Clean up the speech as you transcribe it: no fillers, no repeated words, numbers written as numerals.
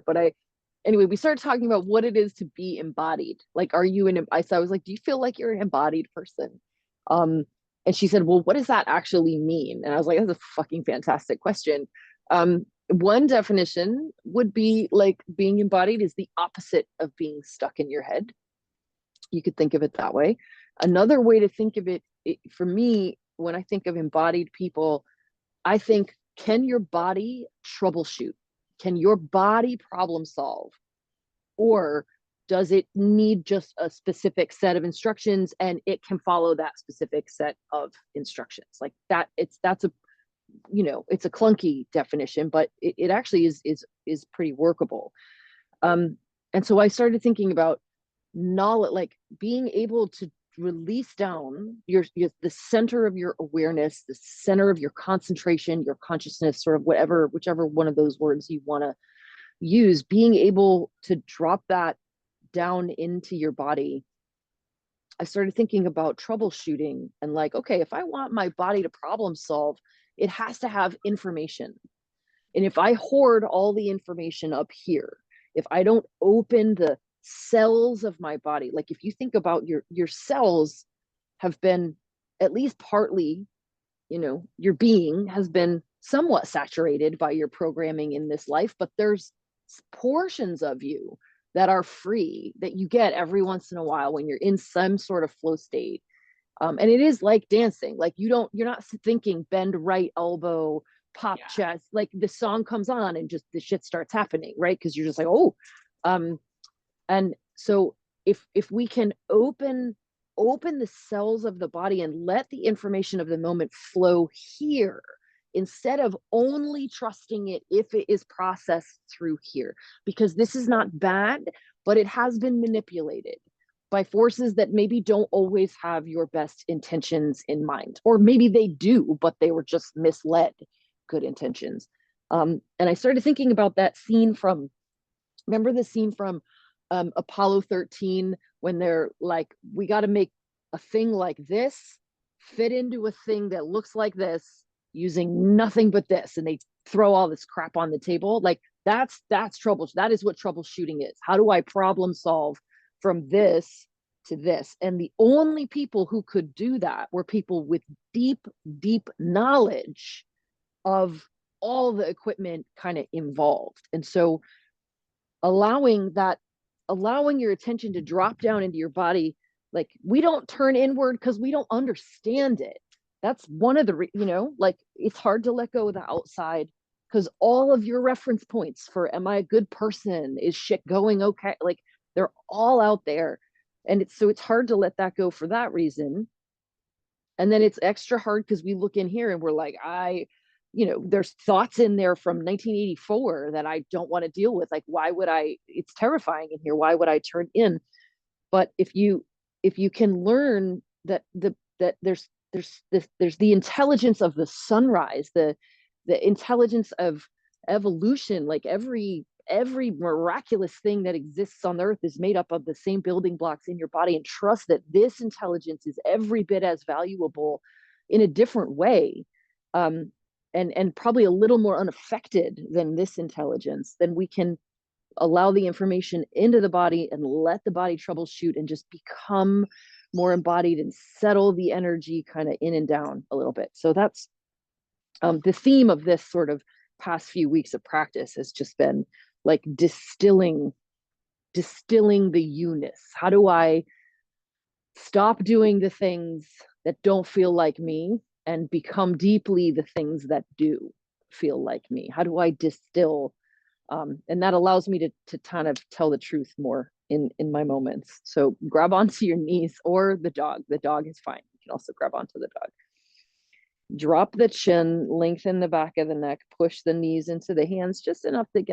But anyway, we started talking about what it is to be embodied. Like, are you so I was like, do you feel like you're an embodied person? Um, and she said, well, what does that actually mean? And I was like, that's a fucking fantastic question. One definition would be like being embodied is the opposite of being stuck in your head. You could think of it that way. Another way to think of it, for me, when I think of embodied people, I think, can your body troubleshoot? Can your body problem solve? Or does it need just a specific set of instructions and it can follow that specific set of instructions? Like that, that's a, it's a clunky definition, but it actually is pretty workable. And so I started thinking about knowledge, like being able to release down the center of your awareness, the center of your concentration, your consciousness, sort of whichever one of those words you want to use, being able to drop that down into your body. I started thinking about troubleshooting and like, okay, if I want my body to problem solve, it has to have information. And if I hoard all the information up here, if I don't open the cells of my body, like if you think about your cells have been at least partly, your being has been somewhat saturated by your programming in this life, but there's portions of you that are free that you get every once in a while when you're in some sort of flow state. And it is like dancing. Like you're not thinking bend right elbow, pop chest. Like the song comes on and just the shit starts happening, right? Because you're just like, oh, and so if we can open the cells of the body and let the information of the moment flow here, instead of only trusting it if it is processed through here, because this is not bad, but it has been manipulated by forces that maybe don't always have your best intentions in mind, or maybe they do, but they were just misled good intentions. And I started thinking about that scene from, remember the scene from Apollo 13, when they're like, we got to make a thing like this fit into a thing that looks like this using nothing but this, and they throw all this crap on the table. Like that's trouble. That is what troubleshooting is. How do I problem solve from this to this? And the only people who could do that were people with deep knowledge of all the equipment kind of involved. And so allowing your attention to drop down into your body, like we don't turn inward because we don't understand it. That's one of the, like it's hard to let go of the outside because all of your reference points for, am I a good person? Is shit going okay? Like they're all out there. And it's hard to let that go for that reason. And then it's extra hard because we look in here and we're like, there's thoughts in there from 1984 that I don't want to deal with. Like, why would it's terrifying in here. Why would I turn in? But if you can learn that there's the intelligence of the sunrise, the intelligence of evolution, like every miraculous thing that exists on earth is made up of the same building blocks in your body, and trust that this intelligence is every bit as valuable in a different way, and probably a little more unaffected than this intelligence, then we can allow the information into the body and let the body troubleshoot and just become more embodied and settle the energy kind of in and down a little bit. So that's the theme of this sort of past few weeks of practice has just been like distilling the you-ness. How do I stop doing the things that don't feel like me and become deeply the things that do feel like me? How do I distill? And that allows me to kind of tell the truth more in my moments. So grab onto your knees or the dog. The dog is fine. You can also grab onto the dog. Drop the chin, lengthen the back of the neck, push the knees into the hands just enough to get